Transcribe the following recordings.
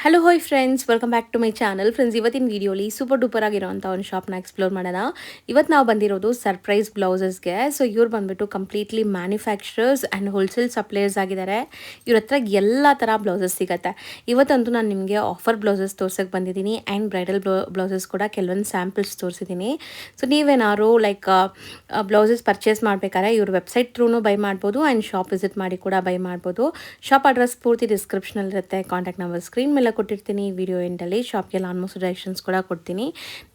Hello hi friends, welcome back to my channel. Friends, ಇವತ್ತಿನ ವೀಡಿಯೋಲಿ super duper ಆಗಿರೋಂಥ ಒಂದು ಶಾಪ್ನ ಎಕ್ಸ್ಪ್ಲೋರ್ ಮಾಡೋಣ. ಇವತ್ತು ನಾವು ಬಂದಿರೋದು ಸರ್ಪ್ರೈಸ್ ಬ್ಲೌಸಸ್ಗೆ. ಸೊ ಇವ್ರು ಬಂದುಬಿಟ್ಟು completely manufacturers and wholesale suppliers ಆಗಿದ್ದಾರೆ. ಇವ್ರ ಹತ್ರ ಎಲ್ಲ ಥರ ಬ್ಲೌಸಸ್ ಸಿಗುತ್ತೆ. ಇವತ್ತಂತೂ ನಾನು ನಿಮಗೆ ಆಫರ್ ಬ್ಲೌಸಸ್ ತೋರ್ಸೋಕ್ಕೆ ಬಂದಿದ್ದೀನಿ ಆ್ಯಂಡ್ ಬ್ರೈಡಲ್ ಬ್ಲೌಸಸ್ ಕೂಡ ಕೆಲವೊಂದು ಸ್ಯಾಂಪಲ್ಸ್ ತೋರಿಸಿದ್ದೀನಿ. ಸೊ ನೀವೇನಾದ್ರು ಬ್ಲೌಸಸ್ ಪರ್ಚೇಸ್ ಮಾಡಬೇಕಾದ್ರೆ ಇವ್ರ ವೆಬ್ಸೈಟ್ ಥ್ರೂನು ಬೈ ಮಾಡ್ಬೋದು ಆ್ಯಂಡ್ ಶಾಪ್ ವಿಸಿಟ್ ಮಾಡಿ ಕೂಡ ಬೈ ಮಾಡ್ಬೋದು. ಶಾಪ್ ಅಡ್ರೆಸ್ ಪೂರ್ತಿ ಡಿಸ್ಕ್ರಿಪ್ಷನಲ್ಲಿರುತ್ತೆ. ಕಾಂಟ್ಯಾಕ್ಟ್ ನಂಬರ್ ಸ್ಕ್ರೀನ್ ಮೇಲೆ ಕೊಟ್ಟಿರ್ತೀನಿ. ವಿಡಿಯೋ ಎಂಡಲ್ಲಿ ಶಾಪ್ಗೆ ಆಲ್ಮೋಸ್ಟ್ ಡೈರೆಕ್ಷನ್ಸ್ ಕೂಡ ಕೊಡ್ತೀನಿ.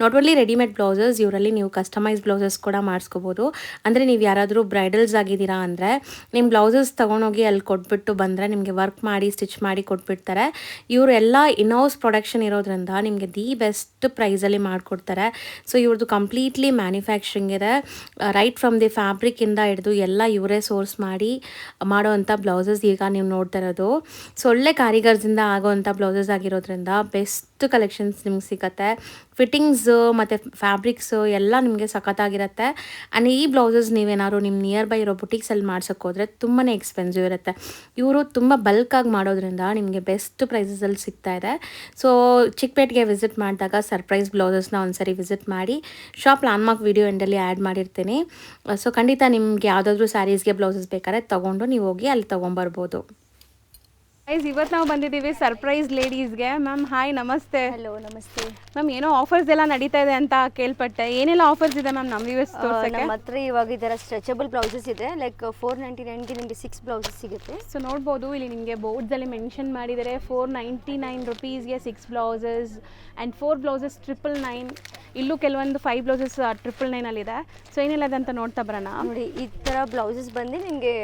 ನಾಟ್ ಓನ್ಲಿ ರೆಡಿಮೇಡ್ ಬ್ಲೌಸಸ್, ಇವರಲ್ಲಿ ನೀವು ಕಸ್ಟಮೈಸ್ ಬ್ಲೌಸಸ್ ಕೂಡ ಮಾಡಿಸ್ಕೋಬೋದು. ಅಂದರೆ ನೀವು ಯಾರಾದರೂ ಬ್ರೈಡಲ್ಸ್ ಆಗಿದ್ದೀರಾ ಅಂದರೆ ನಿಮ್ಮ ಬ್ಲೌಸಸ್ ತೊಗೊಂಡೋಗಿ ಅಲ್ಲಿ ಕೊಟ್ಬಿಟ್ಟು ಬಂದರೆ ನಿಮಗೆ ವರ್ಕ್ ಮಾಡಿ ಸ್ಟಿಚ್ ಮಾಡಿ ಕೊಟ್ಬಿಡ್ತಾರೆ. ಇವರು ಎಲ್ಲ ಇನ್ಹೌಸ್ ಪ್ರೊಡಕ್ಷನ್ ಇರೋದ್ರಿಂದ ನಿಮಗೆ ದಿ ಬೆಸ್ಟ್ ಪ್ರೈಸಲ್ಲಿ ಮಾಡಿಕೊಡ್ತಾರೆ. ಸೊ ಇವ್ರದ್ದು ಕಂಪ್ಲೀಟ್ಲಿ ಮ್ಯಾನುಫ್ಯಾಕ್ಚರಿಂಗ್ ಇದೆ. ರೈಟ್ ಫ್ರಮ್ ದಿ ಫ್ಯಾಬ್ರಿಕ್ಕಿಂದ ಹಿಡಿದು ಎಲ್ಲ ಇವರೇ ಸೋರ್ಸ್ ಮಾಡಿ ಮಾಡೋವಂಥ ಬ್ಲೌಸಸ್ ಈಗ ನೀವು ನೋಡ್ತಾ ಇರೋದು. ಸೊ ಒಳ್ಳೆ ಕಾರಿಗರ್ಸಿಂದ ಆಗೋವಂಥ ಬ್ಲೌಸಸ್ ಆಗಿರೋದ್ರಿಂದ ಬೆಸ್ಟ್ ಕಲೆಕ್ಷನ್ಸ್ ನಿಮ್ಗೆ ಸಿಗುತ್ತೆ. ಫಿಟ್ಟಿಂಗ್ಸು ಮತ್ತು ಫ್ಯಾಬ್ರಿಕ್ಸು ಎಲ್ಲ ನಿಮಗೆ ಸಖತ್ತಾಗಿರುತ್ತೆ. ಆ್ಯಂಡ್ ಈ ಬ್ಲೌಸಸ್ ನೀವೇನಾದ್ರು ನಿಮ್ಮ ನಿಯರ್ ಬೈ ಇರೋ ಬುಟೀಕ್ಸಲ್ಲಿ ಮಾಡ್ಸೋಕ್ಕೋದ್ರೆ ತುಂಬಾ ಎಕ್ಸ್ಪೆನ್ಸಿವ್ ಇರುತ್ತೆ. ಇವರು ತುಂಬ ಬಲ್ಕಾಗಿ ಮಾಡೋದ್ರಿಂದ ನಿಮಗೆ ಬೆಸ್ಟ್ ಪ್ರೈಸಸಲ್ಲಿ ಸಿಗ್ತಾ ಇದೆ. ಸೊ ಚಿಕ್ಕಪೇಟೆಗೆ ವಿಸಿಟ್ ಮಾಡಿದಾಗ ಸರ್ಪ್ರೈಸ್ ಬ್ಲೌಸಸ್ನ ಒಂದ್ಸರಿ ವಿಸಿಟ್ ಮಾಡಿ. ಶಾಪ್ ಲ್ಯಾಂಡ್ಮಾರ್ಕ್ ವಿಡಿಯೋ ಎಂಡಲ್ಲಿ ಆ್ಯಡ್ ಮಾಡಿರ್ತೀನಿ. ಸೊ ಖಂಡಿತ ನಿಮ್ಗೆ ಯಾವುದಾದ್ರೂ ಸ್ಯಾರೀಸ್ಗೆ ಬ್ಲೌಸಸ್ ಬೇಕಾದ್ರೆ ತೊಗೊಂಡು ನೀವು ಹೋಗಿ ಅಲ್ಲಿ ತೊಗೊಂಬರ್ಬೋದು. ಗೈಸ್, ಇವತ್ತು ನಾವು ಬಂದಿದ್ದೀವಿ ಸರ್ಪ್ರೈಸ್ ಲೇಡೀಸ್ಗೆ. ಮ್ಯಾಮ್ ಹಾಯ್, ನಮಸ್ತೆ. ಹಲೋ, ನಮಸ್ತೆ ಮ್ಯಾಮ್, ಏನೋ ಆಫರ್ಸ್ ಎಲ್ಲ ನಡೀತಾ ಇದೆ ಅಂತ ಕೇಳ್ಪಟ್ಟೆ. ಏನೆಲ್ಲ ಆಫರ್ಸ್ ಇದೆ ಮ್ಯಾಮ್ ನಮ್ಮ ವ್ಯೂವರ್ಸ್ ತೋರ್ಸಕ್ಕೆ? ನಮ್ಮ ಹತ್ರ ಇವಾಗ ಈ ಥರ ಸ್ಟ್ರೆಚಬಲ್ ಬ್ಲೌಸಸ್ ಇದೆ. ಲೈಕ್ 499ಗೆ ನಿಮಗೆ 6 ಬ್ಲೌಸಸ್ ಸಿಗುತ್ತೆ. ಸೊ ನೋಡ್ಬೋದು, ಇಲ್ಲಿ ನಿಮಗೆ ಬೋರ್ಡ್ಸಲ್ಲಿ ಮೆನ್ಷನ್ ಮಾಡಿದರೆ 499 ರುಪೀಸ್ಗೆ 6 ಬ್ಲೌಸಸ್ ಆ್ಯಂಡ್ 4 ಬ್ಲೌಸಸ್ 999. ಇಲ್ಲೂ ಕೆಲವೊಂದು 5 ಬ್ಲೌಸಸ್ 999ಅಲ್ಲಿದೆ. ಸೊ ಏನಿಲ್ಲ ಅಂತ ನೋಡ್ತಾ ಬರೋಣ. ನೋಡಿ, ಈ ಥರ ಬ್ಲೌಸಸ್ ಬಂದು ನಿಮಗೆ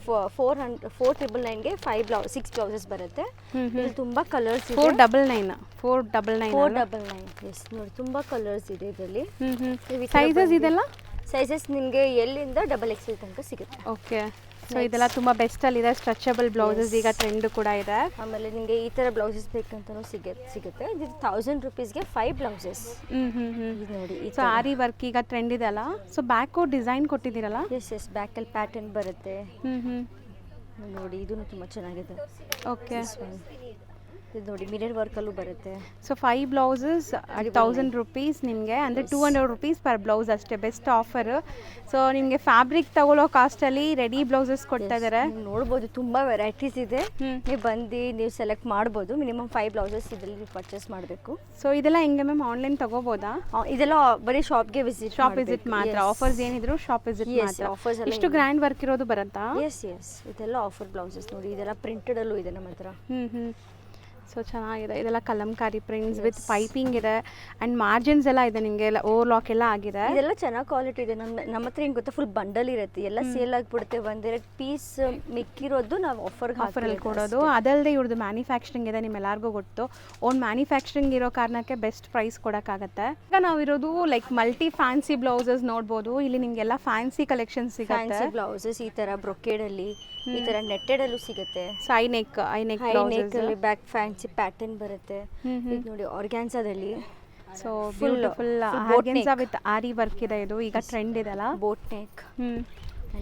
499ಗೆ 6 ಬ್ಲೌಸಸ್ ಬರುತ್ತೆ. ಇಲ್ಲಿ ತುಂಬಾ ಕಲರ್ಸ್ ಇದೆ. 499 ಎಸ್. ನೋಡಿ, ತುಂಬಾ ಕಲರ್ಸ್ ಇದೆ ಇದರಲ್ಲಿ. ಸೈಜಸ್ ಇದೆಲ್ಲ ಸೈಜಸ್ ನಿಮಗೆ ಎಲ್ಲಿಂದ XXL ತನಕ ಸಿಗುತ್ತೆ. ಓಕೆ. ಸೊ ಇದೆಲ್ಲ ತುಂಬ ಬೆಸ್ಟಲ್ಲಿದೆ. ಸ್ಟ್ರೆಚಬಲ್ ಬ್ಲೌಸಸ್ ಈಗ ಟ್ರೆಂಡ್ ಕೂಡ ಇದೆ. ಆಮೇಲೆ ನಿಮಗೆ ಈ ಥರ ಬ್ಲೌಸಸ್ ಬೇಕಂತಲೂ ಸಿಗುತ್ತೆ. ಇದು 1000 ರುಪೀಸ್ಗೆ 5 ಬ್ಲೌಸಸ್. ನೋಡಿ, ಸೊ ಆರಿ ವರ್ಕ್ ಈಗ ಟ್ರೆಂಡ್ ಇದೆ ಅಲ್ಲ. ಸೊ ಬ್ಯಾಕು ಡಿಸೈನ್ ಕೊಟ್ಟಿದ್ದೀರಲ್ಲ? ಎಸ್, ಬ್ಯಾಕಲ್ಲಿ ಪ್ಯಾಟರ್ನ್ ಬರುತ್ತೆ. ನೋಡಿ, ಇದೂ ತುಂಬ ಚೆನ್ನಾಗಿದೆ. ಓಕೆ. ಇದು ನೋಡಿ, ಮಿರರ್ ವರ್ಕಲ್ಲೂ ಬರುತ್ತೆ. ಸೊ 5 ಬ್ಲೌಸಸ್ 1000 ರುಪೀಸ್ ನಿಮಗೆ, ಅಂದರೆ 200 ರುಪೀಸ್ ಪರ್ ಬ್ಲೌಸ್ ಅಷ್ಟೇ. Best offer. ಸೊ ನಿಮಗೆ ಫ್ಯಾಬ್ರಿಕ್ ತಗೊಳ್ಳೋ ಕಾಸ್ಟಲ್ಲಿ ರೆಡಿ ಬ್ಲೌಸಸ್ ಕೊಡ್ತಾ ಇದ್ದಾರೆ. ನೋಡ್ಬೋದು, ತುಂಬ ವೆರೈಟೀಸ್ ಇದೆ. ನೀವು ಬಂದು ನೀವು ಸೆಲೆಕ್ಟ್ ಮಾಡ್ಬೋದು. ಮಿನಿಮಮ್ 5 ಬ್ಲೌಸಸ್ ಇದರಲ್ಲಿ ನೀವು ಪರ್ಚೇಸ್ ಮಾಡಬೇಕು. ಸೊ ಇದೆಲ್ಲ ಹೆಂಗೆ ಮ್ಯಾಮ್, ಆನ್ಲೈನ್ ತಗೋಬೋದಾ? ಇದೆಲ್ಲ ಬರೀ ಶಾಪ್ ವಿಸಿಟ್ ಮಾತ್ರ. ಆಫರ್ಸ್ ಏನಿದ್ರು ಶಾಪ್ ವಿಸಿಟ್ ಮಾತ್ರ. ಆಫರ್ಸ್ ಇಷ್ಟು ಗ್ರ್ಯಾಂಡ್ ವರ್ಕ್ ಇರೋದು ಬರುತ್ತಾ? ಎಸ್, ಇದೆಲ್ಲ ಆಫರ್ ಬ್ಲೌಸಸ್. ನೋಡಿ, ಇದೆಲ್ಲ ಪ್ರಿಂಟೆಡಲ್ಲೂ ಇದೆ ನಮ್ಮ ಹತ್ರ. ಸೊ ಚೆನ್ನಾಗಿದೆ. ಇದೆಲ್ಲ ಕಲಂಕಾರಿ ಪ್ರಿಂಟ್ಸ್ ವಿತ್ ಪೈಪಿಂಗ್ ಇದೆ ಆ್ಯಂಡ್ ಮಾರ್ಜಿನ್ಸ್ ಎಲ್ಲ ಇದೆ. ನಿಮಗೆ ಎಲ್ಲ ಓವರ್ಲಾಕ್ ಎಲ್ಲ ಆಗಿದೆ. ಇದೆಲ್ಲ ಚೆನ್ನಾಗಿ ಕ್ವಾಲಿಟಿ ಇದೆ. ನಮ್ಮ ಹತ್ರ ಏನು ಗೊತ್ತಾ, ಫುಲ್ ಬಂಡಲ್ ಇರುತ್ತೆ. ಎಲ್ಲ ಸೇಲ್ ಆಗಿಬಿಡುತ್ತೆ. ಒಂದೆರಡು ಪೀಸ್ ಮಿಕ್ಕಿರೋದು ನಾವು ಆಫರಲ್ಲಿ ಕೊಡೋದು. ಅದಲ್ಲದೆ ಇವ್ರದ್ದು ಮ್ಯಾನುಫ್ಯಾಕ್ಚರಿಂಗ್ ಇದೆ, ನಿಮ್ಮೆಲ್ಲರಿಗೂ ಗೊತ್ತು. ಓನ್ ಮ್ಯಾನುಫ್ಯಾಕ್ಚರಿಂಗ್ ಇರೋ ಕಾರಣಕ್ಕೆ ಬೆಸ್ಟ್ ಪ್ರೈಸ್ ಕೊಡೋಕ್ಕಾಗತ್ತೆ. ಈಗ ನಾವಿರೋದು ಲೈಕ್ ಫ್ಯಾನ್ಸಿ ಬ್ಲೌಸಸ್ ನೋಡ್ಬೋದು. ಇಲ್ಲಿ ನಿಮಗೆಲ್ಲ ಫ್ಯಾನ್ಸಿ ಕಲೆಕ್ಷನ್ ಸಿಗುತ್ತೆ. ಫ್ಯಾನ್ಸಿ ಬ್ಲೌಸಸ್ ಈ ಥರ ಬ್ರೊಕೇಡಲ್ಲಿ, ಈ ಥರ ನೆಟ್ಟೆಡಲ್ಲೂ ಸಿಗುತ್ತೆ. So I neck back fancy pattern ಬರುತ್ತೆ. ಇದು ನೋಡಿ, ಆರ್ಗ್ಯಾನ್ಸಾದಲ್ಲಿ. So beautiful organza with aari work ಇದೆ. ಇದು ಈಗ ಟ್ರೆಂಡ್ ಇದೆಲ್ಲ, ಬೋಟ್ ನೆಕ್.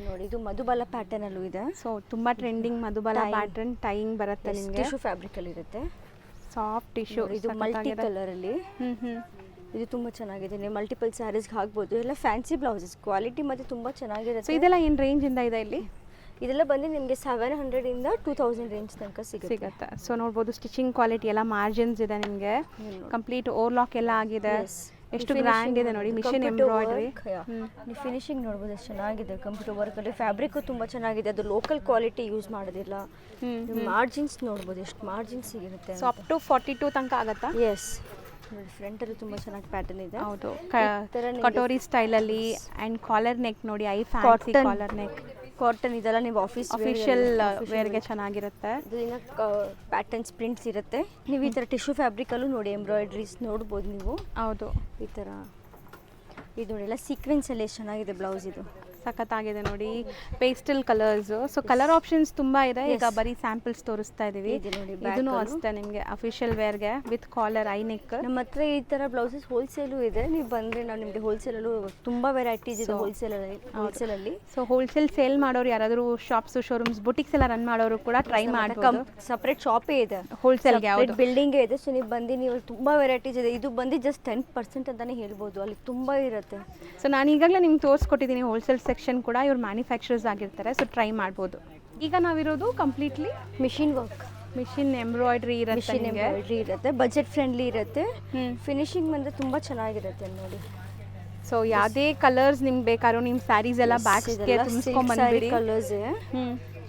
ನೋಡಿ, ಇದು ಮಧುಬಾಲ ಪ್ಯಾಟರ್ನ್ ಅಲ್ಲೂ ಇದೆ. ಸೊ ತುಂಬಾ ಟ್ರೆಂಡಿಂಗ್ ಮಧುಬಾಲ ಪ್ಯಾಟರ್ನ್. ಟೈಯಿಂಗ್ ಬರುತ್ತೆ ನಿಮಗೆ. ಟಿಶ್ಯೂ ಫ್ಯಾಬ್ರಿಕ್ ಅಲ್ಲಿ ಇರುತ್ತೆ. Soft tissue. ಇದು ಮಲ್ಟಿ ಕಲರ್ ಅಲ್ಲಿ. ಇದು ತುಂಬಾ ಚೆನ್ನಾಗಿದೆ. ನೀವು ಮಲ್ಟಿಪಲ್ ಸ್ಯಾರೀಸ್ಗೆ ಹಾಕ್ಬೋದು. ಎಲ್ಲ ಫ್ಯಾನ್ಸಿ ಬ್ಲೌಸಸ್, ಕ್ವಾಲಿಟಿ ಮತ್ತೆ ತುಂಬಾ ಚೆನ್ನಾಗಿದೆ. ಸೊ ಇದೆಲ್ಲ ಏನು ರೇಂಜ್ ಇಂದ ಇದೆ ಇಲ್ಲಿ? ಇದೆಲ್ಲ ಬಂದು ನಿಮಗೆ 700 ಇಂದ 2000 ರೇಂಜ್ ತನಕ ಸಿಗುತ್ತೆ. ಸೊ ನೋಡ್ಬೋದು, ಸ್ಟಿಚಿಂಗ್ ಕ್ವಾಲಿಟಿ ಎಲ್ಲ ಮಾರ್ಜಿನ್ಸ್ ಇದೆ ನಿಮಗೆ. ಕಂಪ್ಲೀಟ್ ಓವರ್ಲಾಕ್ ಎಲ್ಲ ಆಗಿದೆ. ಎಷ್ಟು ಗ್ರ್ಯಾಂಡ್ ಇದೆ ನೋಡಿ, ಮಿಷನ್ ಎಂಬ್ರಾಯ್ಡ್ರಿ. ನೀವು ಫಿನಿಶಿಂಗ್ ನೋಡ್ಬೋದು, ಎಷ್ಟು ಚೆನ್ನಾಗಿದೆ. ಕಂಪ್ಯೂಟರ್ ವರ್ಕಲ್ಲಿ ಫ್ಯಾಬ್ರಿಕ್ಕು ತುಂಬ ಚೆನ್ನಾಗಿದೆ. ಅದು ಲೋಕಲ್ ಕ್ವಾಲಿಟಿ ಯೂಸ್ ಮಾಡೋದಿಲ್ಲ. ಮಾರ್ಜಿನ್ಸ್ ನೋಡ್ಬೋದು, ಎಷ್ಟು ಮಾರ್ಜಿನ್ಸ್ ಸಿಗುತ್ತೆ. ಸೊ ಅಪ್ ಟು 42 ತನಕ ಆಗುತ್ತಾ? ಎಸ್. ನೋಡಿ, ಫ್ರಂಟಲ್ಲಿ ತುಂಬ ಚೆನ್ನಾಗಿ ಪ್ಯಾಟರ್ನ್ ಇದೆ. ಹೌದು, ಕಟೋರಿ ಸ್ಟೈಲಲ್ಲಿ ಆ್ಯಂಡ್ ಕಾಲರ್ ನೆಕ್ ನೋಡಿ, ಐ ಫ್ಯಾನ್ಸಿ ಕಾಲರ್ ನೆಕ್. ಕಾಟನ್ ಇದೆಲ್ಲ ನೀವು ಅಫಿಷಿಯಲ್ ವೇರ್ಗೆ ಚೆನ್ನಾಗಿರುತ್ತೆ. ಇದನ್ನ ಪ್ಯಾಟರ್ನ್ಸ್ ಪ್ರಿಂಟ್ಸ್ ಇರುತ್ತೆ. ನೀವು ಈ ಥರ ಟಿಶ್ಯೂ ಫ್ಯಾಬ್ರಿಕಲ್ಲೂ ನೋಡಿ ಎಂಬ್ರಾಯ್ಡ್ರೀಸ್ ನೋಡ್ಬೋದು ನೀವು. ಹೌದು, ಈ ಥರ. ಇದು ನೋಡಿ, ಎಲ್ಲ ಸೀಕ್ವೆನ್ಸಲ್ಲಿ ಎಷ್ಟು ಚೆನ್ನಾಗಿದೆ ಬ್ಲೌಸ್. ಇದು ಸಖತ್ತಾಗಿದೆ ನೋಡಿ, pastel colours. So colour options ತುಂಬಾ ಇದೆ. ಈಗ ಬರೀ ಸ್ಯಾಂಪಲ್ಸ್ ತೋರಿಸ್ತಾ ಇದೀವಿ. ಇದನ್ನು ಅಷ್ಟೇ ನಿಮಗೆ ಅಫಿಷಿಯಲ್ ವೇರ್ಗೆ ವಿತ್ ಕಾಲರ್, ಐ ನೆಕ್. ನಮ್ಮ ಹತ್ರ ಈ ತರ ಬ್ಲೌಸಸ್ ಹೋಲ್ಸೇಲು ಇದೆ. ನೀವು ಬಂದ್ರೆ ನಾವು ನಿಮಗೆ ಹೋಲ್ಸೇಲಲ್ಲೂ ತುಂಬಾ ವೆರೈಟೀಸ್ ಇದೆ ಹೋಲ್ಸೇಲಲ್ಲಿ. ಸೊ ಹೋಲ್ಸೇಲ್ ಸೇಲ್ ಮಾಡೋರು ಯಾರಾದರೂ ಶಾಪ್ಸ್, ಶೋರೂಮ್ಸ್, ಬುಟಿಕ್ಸ್ ಎಲ್ಲ ರನ್ ಮಾಡೋರು ಕೂಡ ಟ್ರೈ ಮಾಡ್ಬೋದು. ಸಪ್ರೇಟ್ ಶಾಪೇ ಇದೆ ಹೋಲ್ಸೇಲ್ಗೆ, ಬಿಲ್ಡಿಂಗ್ ಇದೆ. ಸೊ ನೀವು ಬಂದು ನೀವು ತುಂಬಾ ವೆರೈಟೀಸ್ ಇದೆ. ಇದು ಬಂದು ಜಸ್ಟ್ 10% ಅಂತಾನೆ ಹೇಳ್ಬೋದು, ಅಲ್ಲಿ ತುಂಬಾ ಇರುತ್ತೆ. ಸೊ ನಾನು ಈಗಾಗಲೇ ನಿಮ್ಗೆ ತೋರಿಸ್ಕೊಟ್ಟಿದ್ದೀನಿ ಹೋಲ್ಸೇಲ್ ಸೆಕ್ಷನ್ ಕೂಡ. ಇವ್ರು ಮ್ಯಾನುಫ್ಯಾಕ್ಚರರ್ಸ್ ಆಗಿರ್ತಾರೆ, ಸೊ ಟ್ರೈ ಮಾಡ್ಬೋದು. ಈಗ ನಾವಿರೋದು completely machine work, machine embroidery ಇರುತ್ತೆ, ಬಜೆಟ್ ಫ್ರೆಂಡ್ಲಿ ಇರುತ್ತೆ. ಫಿನಿಶಿಂಗ್ ಬಂದರೆ ತುಂಬ ಚೆನ್ನಾಗಿರುತ್ತೆ ನೋಡಿ. ಸೊ ಯಾವುದೇ ಕಲರ್ಸ್ ನಿಮ್ಗೆ ಬೇಕಾದ್ರೂ ನಿಮ್ಮ ಸ್ಯಾರೀಸ್ ಎಲ್ಲ ಬ್ಯಾಕ್ಸ್ಗೆ ತುಂಬಿಸ್ಕೊಂಡ್ಬಂದ್ಬಿಡಿ. ಕಲರ್ಸ್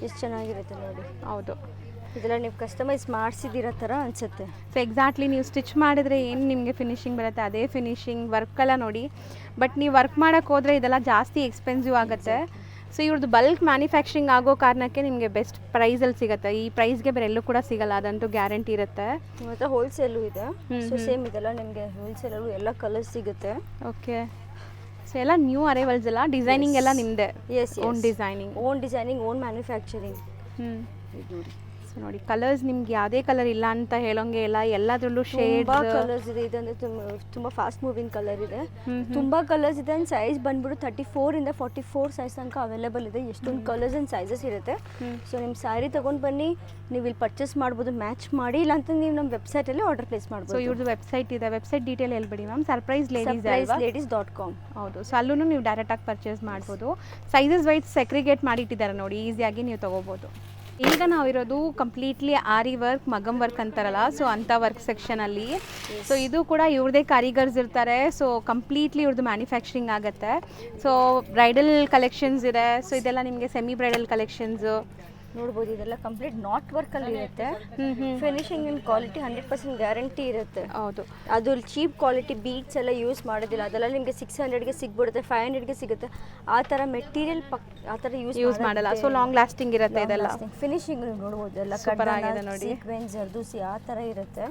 ಎಷ್ಟು ಚೆನ್ನಾಗಿರುತ್ತೆ ನೋಡಿ. ಹೌದು, ಇದೆಲ್ಲ ನೀವು ಕಸ್ಟಮೈಸ್ ಮಾಡಿಸಿದಿರೋ ಥರ ಅನಿಸುತ್ತೆ. ಸೊ ಎಕ್ಸಾಕ್ಟ್ಲಿ ನೀವು ಸ್ಟಿಚ್ ಮಾಡಿದ್ರೆ ಏನು ನಿಮಗೆ ಫಿನಿಶಿಂಗ್ ಬರುತ್ತೆ ಅದೇ ಫಿನಿಶಿಂಗ್. ವರ್ಕೆಲ್ಲ ನೋಡಿ, ಬಟ್ ನೀವು ವರ್ಕ್ ಮಾಡೋಕ್ಕೆ ಹೋದರೆ ಇದೆಲ್ಲ ಜಾಸ್ತಿ ಎಕ್ಸ್ಪೆನ್ಸಿವ್ ಆಗುತ್ತೆ. ಸೊ ಇವ್ರದ್ದು ಬಲ್ಕ್ ಮ್ಯಾನುಫ್ಯಾಕ್ಚರಿಂಗ್ ಆಗೋ ಕಾರಣಕ್ಕೆ ನಿಮಗೆ ಬೆಸ್ಟ್ ಪ್ರೈಸಲ್ಲಿ ಸಿಗುತ್ತೆ. ಈ ಪ್ರೈಸ್ಗೆ ಬೇರೆ ಎಲ್ಲೂ ಕೂಡ ಸಿಗಲ್ಲ, ಅದಂತೂ ಗ್ಯಾರಂಟಿ ಇರುತ್ತೆ. ಮತ್ತು ಹೋಲ್ಸೇಲು ಇದೆ. ಸೊ ಸೇಮ್ ಇದೆಲ್ಲ ನಿಮಗೆ ಹೋಲ್ಸೇಲಲ್ಲೂ ಎಲ್ಲ ಕಲರ್ಸ್ ಸಿಗುತ್ತೆ. ಓಕೆ, ಸೊ ಎಲ್ಲ ನ್ಯೂ ಅರೈವಲ್ಸ್ ಎಲ್ಲ ಡಿಸೈನಿಂಗ್ ಎಲ್ಲ ನಿಮ್ಮದೇ? Own designing, own manufacturing. So ನೋಡಿ, ಕಲರ್ಸ್ ನಿಮ್ಗೆ ಯಾವುದೇ ಕಲರ್ ಇಲ್ಲ ಅಂತ ಹೇಳೋಂಗೆ ಇಲ್ಲ, ಎಲ್ಲದರಲ್ಲೂ ಶೇಡ್ ಕಲರ್ಸ್ ಇದೆ. ಇದಂದ್ರೆ ತುಂಬ ಫಾಸ್ಟ್ ಮೂವಿಂಗ್ ಕಲರ್ ಇದೆ, ತುಂಬ ಕಲರ್ಸ್ ಇದೆ. ಆ್ಯಂಡ್ ಸೈಜ್ ಬಂದ್ಬಿಟ್ಟು 34 ಇಂದ 44 ಸೈಜ್ ತನಕ ಅವೈಲೇಬಲ್ ಇದೆ. ಎಷ್ಟೊಂದು ಕಲರ್ಸ್ ಆ್ಯಂಡ್ ಸೈಜಸ್ ಇರುತ್ತೆ. ಸೊ ನಿಮ್ಮ ಸ್ಯಾರಿ ತೊಗೊಂಡು ಬನ್ನಿ, ನೀವು ಇಲ್ಲಿ ಪರ್ಚೇಸ್ ಮಾಡ್ಬೋದು, ಮ್ಯಾಚ್ ಮಾಡಿ. ಇಲ್ಲ ಅಂತ ನೀವು ನಮ್ಮ ವೆಬ್ಸೈಟಲ್ಲಿ ಆರ್ಡರ್ ಪ್ಲೇಸ್ ಮಾಡ್ಬೋದು. ಸೊ ಇವ್ರದ್ದು ವೆಬ್ಸೈಟ್ ಇದೆ, ವೆಬ್ಸೈಟ್ ಡೀಟೇಲ್ ಹೇಳ್ಬಿಡಿ ಮ್ಯಾಮ್. surpriseladies.com. ಹೌದು, ಸೊ ಅಲ್ಲೂ ನೀವು ಡೈರೆಕ್ಟಾಗಿ ಪರ್ಚೇಸ್ ಮಾಡ್ಬೋದು. ಸೈಜಸ್ ವೈಸ್ ಸೆಗ್ರಿಗೇಟ್ ಮಾಡಿಟ್ಟಿದ್ದಾರೆ ನೋಡಿ, ಈಸಿಯಾಗಿ ನೀವು ತೊಗೋಬೋದು. ಈಗ ನಾವಿರೋದು ಕಂಪ್ಲೀಟ್ಲಿ ಆರಿ ವರ್ಕ್, ಮಗಮ್ ವರ್ಕ್ ಅಂತಾರಲ್ಲ, ಸೊ ಅಂಥ ವರ್ಕ್ ಸೆಕ್ಷನಲ್ಲಿ. ಸೊ ಇದು ಕೂಡ ಇವ್ರದೇ ಕಾರಿಗರ್ಸ್ ಇರ್ತಾರೆ. ಸೊ ಕಂಪ್ಲೀಟ್ಲಿ ಇವ್ರದ್ದು ಮ್ಯಾನುಫ್ಯಾಕ್ಚರಿಂಗ್ ಆಗುತ್ತೆ. ಸೊ ಬ್ರೈಡಲ್ ಕಲೆಕ್ಷನ್ಸ್ ಇದೆ. ಸೊ ಇದೆಲ್ಲ ನಿಮಗೆ ಸೆಮಿ ಬ್ರೈಡಲ್ ಕಲೆಕ್ಷನ್ಸು ನೋಡ್ಬೋದು. ಇದೆಲ್ಲ ಕಂಪ್ಲೀಟ್ ನಾಟ್ ವರ್ಕಲ್ಲಿ ಇರುತ್ತೆ. ಫಿನಿಶಿಂಗ್ ಇನ್ ಕ್ವಾಲಿಟಿ 100% ಗ್ಯಾರಂಟಿ ಇರುತ್ತೆ. ಹೌದು, ಅದು ಚೀಪ್ ಕ್ವಾಲಿಟಿ ಬೀಡ್ಸ್ ಎಲ್ಲ ಯೂಸ್ ಮಾಡೋದಿಲ್ಲ. ಅದೆಲ್ಲ ನಿಮಗೆ 600ಗೆ ಸಿಗ್ಬಿಡುತ್ತೆ, 500ಗೆ ಸಿಗುತ್ತೆ. ಆ ಥರ ಮೆಟೀರಿಯಲ್ ಆ ಥರ ಯೂಸ್ ಮಾಡಲ್ಲ. ಸೊ ಲಾಂಗ್ ಲಾಸ್ಟಿಂಗ್ ಇರುತ್ತೆ ಇದೆಲ್ಲ. ಫಿನಿಶಿಂಗ್ ನೋಡ್ಬೋದು, ಎಲ್ಲ ಸೂಪರ್ ಆಗಿದೆ ನೋಡಿ, ಸೀಕ್ವೆನ್ಸ್, ಜರ್ದೋಸಿ ಆ ಥರ ಇರುತ್ತೆ.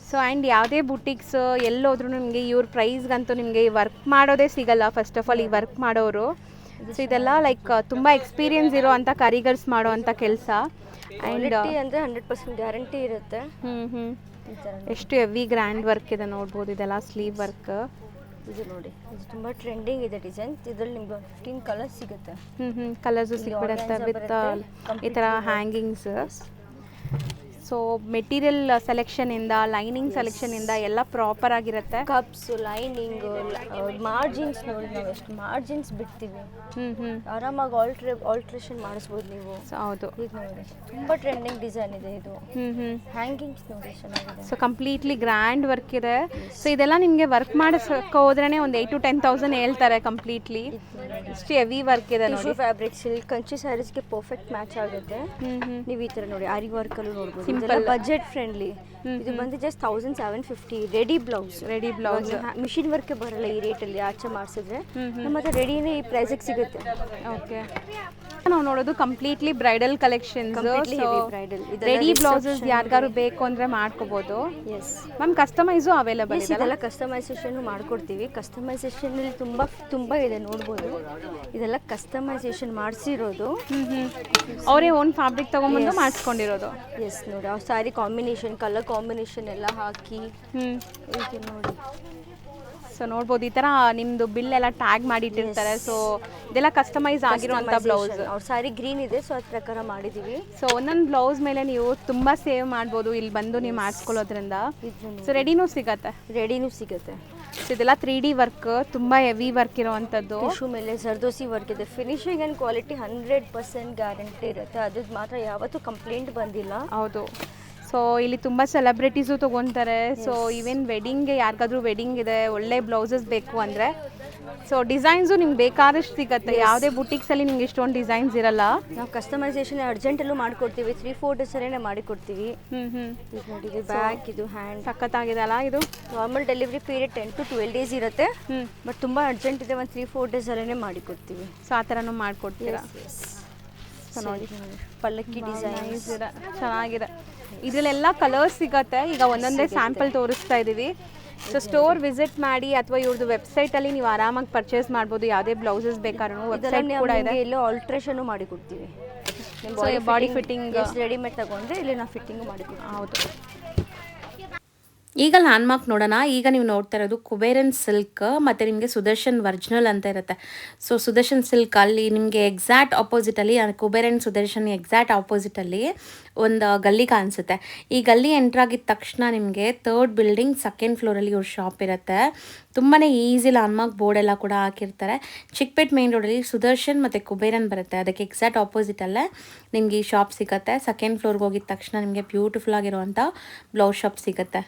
ಸೊ ಆ್ಯಂಡ್ ಯಾವುದೇ ಬುಟಿಕ್ಸ್ ಎಲ್ಲೋದ್ರೂ ನಿಮಗೆ ಇವ್ರ ಪ್ರೈಸ್ಗಂತೂ ನಿಮಗೆ ವರ್ಕ್ ಮಾಡೋದೇ ಸಿಗಲ್ಲ. ಫಸ್ಟ್ ಆಫ್ ಆಲ್ ಈ ವರ್ಕ್ ಮಾಡೋರು, ಸೊ ಇದೆಲ್ಲ ಲೈಕ್ ತುಂಬ ಎಕ್ಸ್ಪೀರಿಯನ್ಸ್ ಇರೋ ಅಂಥ ಕಾರಿಗರ್ಸ್ ಮಾಡೋ ಅಂಥ ಕೆಲಸ. ಆ್ಯಂಡ್ ಅಂದರೆ 100% ಗ್ಯಾರಂಟಿ ಇರುತ್ತೆ. ಎಷ್ಟು ಹೆವಿ ಗ್ರ್ಯಾಂಡ್ ವರ್ಕ್ ಇದೆ ನೋಡ್ಬೋದು. ಇದೆಲ್ಲ ಸ್ಲೀವ್ ವರ್ಕ್. ಇದು ನೋಡಿ, ಇದು ತುಂಬ ಟ್ರೆಂಡಿಂಗ್ ಇದೆ ಡಿಸೈನ್. ಇದರಲ್ಲಿ ನಿಮ್ಗೆ 15 ಕಲರ್ಸ್ ಸಿಗುತ್ತೆ. ಕಲರ್ಸು ಸಿಕ್ಬಿಡುತ್ತೆ ವಿತ್ ಈ ಥರ ಹ್ಯಾಂಗಿಂಗ್ಸ್. ಸೊ ಮೆಟೀರಿಯಲ್ ಸೆಲೆಕ್ಷನಿಂದ, ಲೈನಿಂಗ್ ಸೆಲೆಕ್ಷನಿಂದ ಎಲ್ಲ ಪ್ರಾಪರ್ ಆಗಿರುತ್ತೆ. ಕಪ್ಸು, ಲೈನಿಂಗು, ಮಾರ್ಜಿನ್ಸ್ ನೋಡಿ, ನಾವು ಎಷ್ಟು ಮಾರ್ಜಿನ್ಸ್ ಬಿಡ್ತೀವಿ. ಆರಾಮಾಗಿ ಆಲ್ಟ್ರೇಷನ್ ಮಾಡಿಸ್ಬೋದು ನೀವು. ಹೌದು, ಇದು ನೋಡಿ ತುಂಬ ಟ್ರೆಂಡಿಂಗ್ ಡಿಸೈನ್ ಇದೆ. ಇದು ಹ್ಯಾಂಗಿಂಗ್ಸ್ ನೋಡಿ ಚೆನ್ನಾಗಿದೆ. ಸೊ ಕಂಪ್ಲೀಟ್ಲಿ ಗ್ರ್ಯಾಂಡ್ ವರ್ಕ್ ಇದೆ. ಸೊ ಇದೆಲ್ಲ ನಿಮಗೆ ವರ್ಕ್ ಮಾಡಿಸಕ್ಕೆ ಹೋದ್ರೇ ಒಂದು 8,000 to 10,000 ಹೇಳ್ತಾರೆ ಕಂಪ್ಲೀಟ್ಲಿ. ಇಷ್ಟು ಹೆವಿ ವರ್ಕ್ ಇದೆ ನೋಡಿ. ಫ್ಯಾಬ್ರಿಕ್ ಸಿಲ್ಕ್ ಕಂಚಿ ಸ್ಯಾರೀಸ್ಗೆ ಪರ್ಫೆಕ್ಟ್ ಮ್ಯಾಚ್ ಆಗುತ್ತೆ. ನೀವು ಈ ಥರ ನೋಡಿ, ಆರಿ ವರ್ಕಲ್ಲೂ ನೋಡ್ಬೋದು. Budget friendly. ಇದು ಬಂದು just 1750 ready blouse. Machine work ಬರಲ್ಲ ಈ ರೇಟಲ್ಲಿ ಆಚೆ ಮಾಡಿಸಿದ್ರೆ. ನಮ್ಮ ಹತ್ರ ರೆಡಿನೇ ಈ ಪ್ರೈಸಿಗೆ ಸಿಗುತ್ತೆ. ಓಕೆ, ನಾವು ನೋಡೋದು completely bridal collections. Ready blouses ಯಾರಿಗಾರು ಬೇಕು ಅಂದರೆ ಮಾಡ್ಕೋಬೋದು. ಎಸ್ ಮ್ಯಾಮ್, ಕಸ್ಟಮೈಸು ಅವೈಲೇಬಲ್ ಇದೆ? ಇದೆಲ್ಲ ಕಸ್ಟಮೈಸೇಷನ್ ಮಾಡ್ಕೊಡ್ತೀವಿ. ಕಸ್ಟಮೈಸೇಷನಲ್ಲಿ ತುಂಬ ಇದೆ ನೋಡ್ಬೋದು. ಇದೆಲ್ಲ ಕಸ್ಟಮೈಸೇಷನ್ ಮಾಡಿಸಿರೋದು. ಅವರೇ ಓನ್ ಫ್ಯಾಬ್ರಿಕ್ ತೊಗೊಂಬಂದು ಮಾಡಿಸ್ಕೊಂಡಿರೋದು. ಎಸ್ ನೋಡಿ, ಅವ್ರ ಸ್ಯಾರಿ ಕಾಂಬಿನೇಷನ್, ಕಲರ್ ಕಾಂಬಿನೇಷನ್ ಎಲ್ಲ ಹಾಕಿ ನೋಡಿ. ಸೊ ನೋಡ್ಬೋದು, ಈ ಥರ ನಿಮ್ಮದು ಬಿಲ್ ಎಲ್ಲ ಟ್ಯಾಗ್ ಮಾಡಿಟ್ಟಿರ್ತಾರೆ. ಸೊ ಇದೆಲ್ಲ ಕಸ್ಟಮೈಸ್ ಆಗಿರೋಂಥ ಬ್ಲೌಸ್. ಅವ್ರ ಸ್ಯಾರಿ ಗ್ರೀನ್ ಇದೆ, ಸೊ ಅದ್ರ ಪ್ರಕಾರ ಮಾಡಿದ್ದೀವಿ. ಸೊ ಒಂದೊಂದು ಬ್ಲೌಸ್ ಮೇಲೆ ನೀವು ತುಂಬ ಸೇವ್ ಮಾಡ್ಬೋದು ಇಲ್ಲಿ ಬಂದು ನೀವು ಮಾಡಿಸ್ಕೊಳ್ಳೋದ್ರಿಂದ. ಸೊ ರೆಡಿನೂ ಸಿಗುತ್ತೆ. ಸೊ ಇದೆಲ್ಲ 3D ವರ್ಕ್, ತುಂಬ ಹೆವಿ ವರ್ಕ್ ಇರೋವಂಥದ್ದು. ಟಿಶ್ಯೂ ಮೇಲೆ ಜರ್ದೋಸಿ ವರ್ಕ್ ಇದೆ. ಫಿನಿಶಿಂಗ್ ಆ್ಯಂಡ್ ಕ್ವಾಲಿಟಿ 100% ಗ್ಯಾರಂಟಿ ಇರುತ್ತೆ. ಅದ್ರದ್ದು ಮಾತ್ರ ಯಾವತ್ತೂ ಕಂಪ್ಲೇಂಟ್ ಬಂದಿಲ್ಲ. ಹೌದು. ಸೊ ಇಲ್ಲಿ ತುಂಬ ಸೆಲೆಬ್ರಿಟೀಸು ತೊಗೊತಾರೆ. ಸೊ ಈವನ್ ವೆಡ್ಡಿಂಗ್ಗೆ, ಯಾರಿಗಾದ್ರೂ ವೆಡ್ಡಿಂಗ್ ಇದೆ, ಒಳ್ಳೆ ಬ್ಲೌಸಸ್ ಬೇಕು ಅಂದರೆ ಸೊ ಡಿಸೈನ್ಸು ನಿಮ್ಗೆ ಬೇಕಾದಷ್ಟು ಸಿಗುತ್ತೆ. ಯಾವುದೇ ಬುಟಿಕ್ಸಲ್ಲಿ ನಿಮ್ಗೆ ಇಷ್ಟೊಂದು ಡಿಸೈನ್ಸ್ ಇರಲ್ಲ. ನಾವು ಕಸ್ಟಮೈಸೇಷನ್ ಅರ್ಜೆಂಟಲ್ಲೂ ಮಾಡಿಕೊಡ್ತೀವಿ. 3-4 ಡೇಸಲ್ಲೇ ಮಾಡಿಕೊಡ್ತೀವಿ. ಇದು ನೋಡಿ, ಇದು ಬ್ಯಾಕ್, ಇದು ಹ್ಯಾಂಡ್. ಸಖತ್ತಾಗಿದೆ ಅಲ್ಲ ಇದು. Normal delivery period 10 to 12 days ಇರುತ್ತೆ. ಬಟ್ ತುಂಬ ಅರ್ಜೆಂಟ್ ಇದೆ, ಒಂದು 3-4 ಡೇಸಲ್ಲೇ ಮಾಡಿಕೊಡ್ತೀವಿ. ಸೊ ಆ ಥರನೂ ಮಾಡಿಕೊಡ್ತೀರಾ? ನೋಡಿ, ಪಲ್ಲಕ್ಕಿ ಡಿಸೈನ್ಸ್ ಚೆನ್ನಾಗಿದೆ. ಇದರಲ್ಲೆಲ್ಲ ಕಲರ್ಸ್ ಸಿಗತ್ತೆ. ಈಗ ಒಂದೊಂದೇ ಸ್ಯಾಂಪಲ್ ತೋರಿಸ್ತಾ ಇದ್ದೀವಿ. ಸೊ ಸ್ಟೋರ್ ವಿಸಿಟ್ ಮಾಡಿ ಅಥವಾ ಇವ್ರದ್ದು ವೆಬ್ಸೈಟಲ್ಲಿ ನೀವು ಆರಾಮಾಗಿ ಪರ್ಚೇಸ್ ಮಾಡ್ಬೋದು. ಯಾವುದೇ ಬ್ಲೌಸಸ್ ಬೇಕಾದ್ರೂ ವೆಬ್ಸೈಟ್ ಕೂಡ ಇದೆ. ಎಲ್ಲೋ ಆಲ್ಟ್ರೇಷನು ಮಾಡಿ ಕೊಡ್ತೀವಿ. ಬಾಡಿ ಫಿಟ್ಟಿಂಗ್ ರೆಡಿಮೇಡ್ ತಗೊಂಡ್ರೆ ಇಲ್ಲಿ ನಾವು ಫಿಟ್ಟಿಂಗು ಮಾಡಿ ಕೊಡ್ತೀವಿ. ಹೌದು. ಈಗ ಲ್ಯಾಂಡ್ಮಾರ್ಕ್ ನೋಡೋಣ. ಈಗ ನೀವು ನೋಡ್ತಾ ಇರೋದು ಕುಬೇರನ್ ಸಿಲ್ಕ್ ಮತ್ತು ನಿಮಗೆ ಸುದರ್ಶನ್ ಒರಿಜಿನಲ್ ಅಂತ ಇರುತ್ತೆ. ಸೊ ಸುದರ್ಶನ್ ಸಿಲ್ಕ್ ಅಲ್ಲಿ ನಿಮಗೆ ಎಕ್ಸಾಕ್ಟ್ ಆಪೋಸಿಟಲ್ಲಿ ಕುಬೇರನ್ ಸುದರ್ಶನ್ ಎಕ್ಸಾಕ್ಟ್ ಆಪೋಸಿಟಲ್ಲಿ ಒಂದು ಗಲ್ಲಿ ಕಾಣಿಸುತ್ತೆ. ಈ ಗಲ್ಲಿ ಎಂಟ್ರಾಗಿದ್ದ ತಕ್ಷಣ ನಿಮಗೆ 3rd ಬಿಲ್ಡಿಂಗ್ 2nd ಫ್ಲೋರಲ್ಲಿ ಇವ್ರ ಶಾಪ್ ಇರುತ್ತೆ. ತುಂಬಾ ಈಸಿ ಲ್ಯಾಂಡ್ಮಾರ್ಕ್ ಬೋರ್ಡೆಲ್ಲ ಕೂಡ ಹಾಕಿರ್ತಾರೆ. ಚಿಕ್ಕಪೇಟ್ ಮೇನ್ ರೋಡಲ್ಲಿ ಸುದರ್ಶನ್ ಮತ್ತು ಕುಬೇರನ್ ಬರುತ್ತೆ. ಅದಕ್ಕೆ ಎಕ್ಸಾಕ್ಟ್ ಆಪೋಸಿಟಲ್ಲೇ ನಿಮಗೆ ಈ ಶಾಪ್ ಸಿಗುತ್ತೆ. 2nd ಫ್ಲೋರ್ಗೆ ಹೋಗಿದ ತಕ್ಷಣ ನಿಮಗೆ ಬ್ಯೂಟಿಫುಲ್ ಆಗಿರುವಂಥ ಬ್ಲೌಸ್ ಶಾಪ್ ಸಿಗುತ್ತೆ.